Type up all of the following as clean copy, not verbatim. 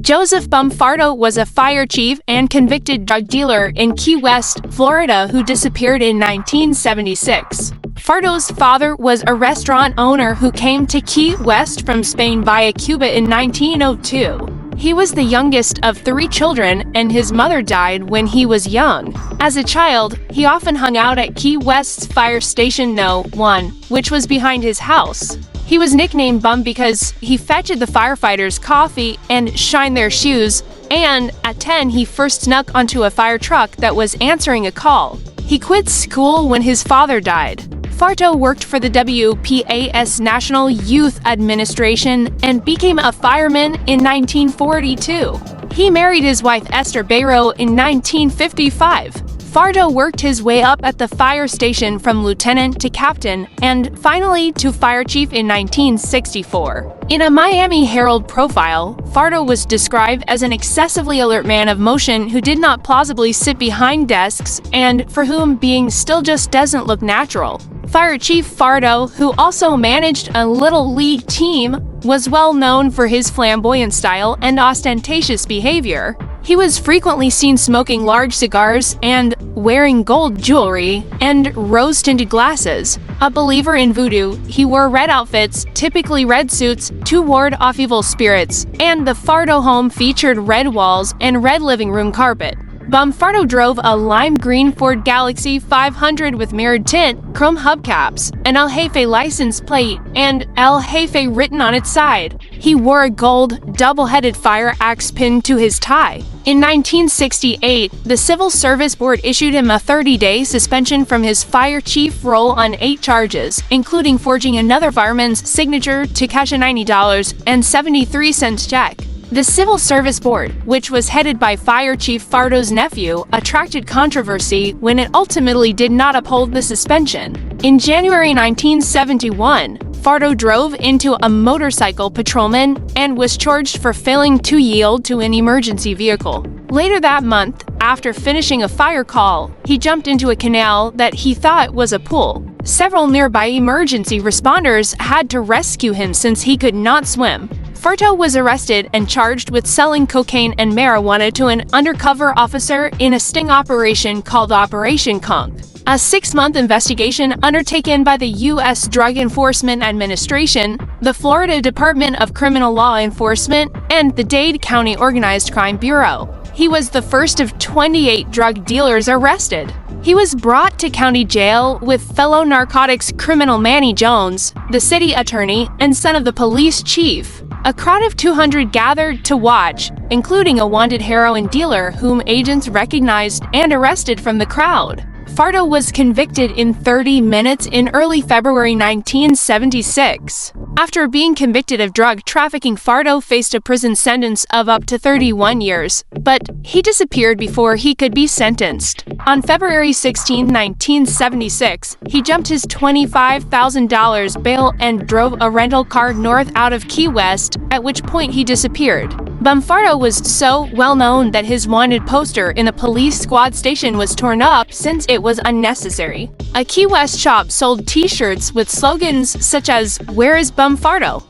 Joseph Bum Farto was a fire chief and convicted drug dealer in Key West, Florida, who disappeared in 1976. Farto's father was a restaurant owner who came to Key West from Spain via Cuba in 1902. He was the youngest of 3 children, and his mother died when he was young. As a child, he often hung out at Key West's Fire Station No. 1, which was behind his house. He was nicknamed Bum because he fetched the firefighters coffee and shined their shoes, and at 10 he first snuck onto a fire truck that was answering a call. He quit school when his father died. Farto worked for the WPAS National Youth Administration and became a fireman in 1942. He married his wife Esther Bayro in 1955. Farto worked his way up at the fire station from lieutenant to captain and finally to fire chief in 1964. In a Miami Herald profile, Farto was described as an excessively alert man of motion who did not plausibly sit behind desks and for whom being still just doesn't look natural. Fire Chief Farto, who also managed a Little League team, was well known for his flamboyant style and ostentatious behavior. He was frequently seen smoking large cigars and wearing gold jewelry and rose-tinted glasses. A believer in voodoo, he wore red outfits, typically red suits, to ward off evil spirits, and the Farto home featured red walls and red living room carpet. Bum Farto drove a lime green Ford Galaxy 500 with mirrored tint, chrome hubcaps, an El Jefe license plate, and El Jefe written on its side. He wore a gold, double-headed fire axe pinned to his tie. In 1968, the Civil Service Board issued him a 30-day suspension from his fire chief role on 8 charges, including forging another fireman's signature to cash a $90.73 check. The Civil Service Board, which was headed by Fire Chief Farto's nephew, attracted controversy when it ultimately did not uphold the suspension. In January 1971, Farto drove into a motorcycle patrolman and was charged for failing to yield to an emergency vehicle. Later that month, after finishing a fire call, he jumped into a canal that he thought was a pool. Several nearby emergency responders had to rescue him since he could not swim. Farto was arrested and charged with selling cocaine and marijuana to an undercover officer in a sting operation called Operation Conch. A 6-month investigation undertaken by the U.S. Drug Enforcement Administration, the Florida Department of Criminal Law Enforcement, and the Dade County Organized Crime Bureau. He was the first of 28 drug dealers arrested. He was brought to county jail with fellow narcotics criminal Manny Jones, the city attorney, and son of the police chief. A crowd of 200 gathered to watch, including a wanted heroin dealer whom agents recognized and arrested from the crowd. Farto was convicted in 30 minutes in early February 1976. After being convicted of drug trafficking, Farto faced a prison sentence of up to 31 years, but he disappeared before he could be sentenced. On February 16, 1976, he jumped his $25,000 bail and drove a rental car north out of Key West, at which point he disappeared. Bum Farto was so well known that his wanted poster in a police squad station was torn up since it was unnecessary. A Key West shop sold t-shirts with slogans such as, "Where is Bum Farto?"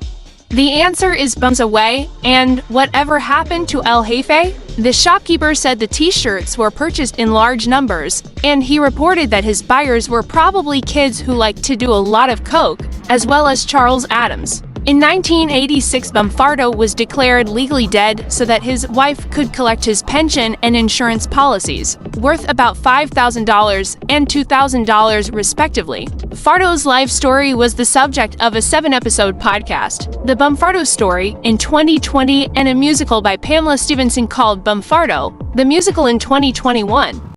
The answer is Bum's away, and whatever happened to El Jefe? The shopkeeper said the t-shirts were purchased in large numbers, and he reported that his buyers were probably kids who liked to do a lot of coke, as well as Charles Adams. In 1986, Bum Farto was declared legally dead so that his wife could collect his pension and insurance policies, worth about $5,000 and $2,000 respectively. Farto's life story was the subject of a 7-episode podcast, The Bum Farto Story, in 2020, and a musical by Pamela Stevenson called Bum Farto, the musical in 2021.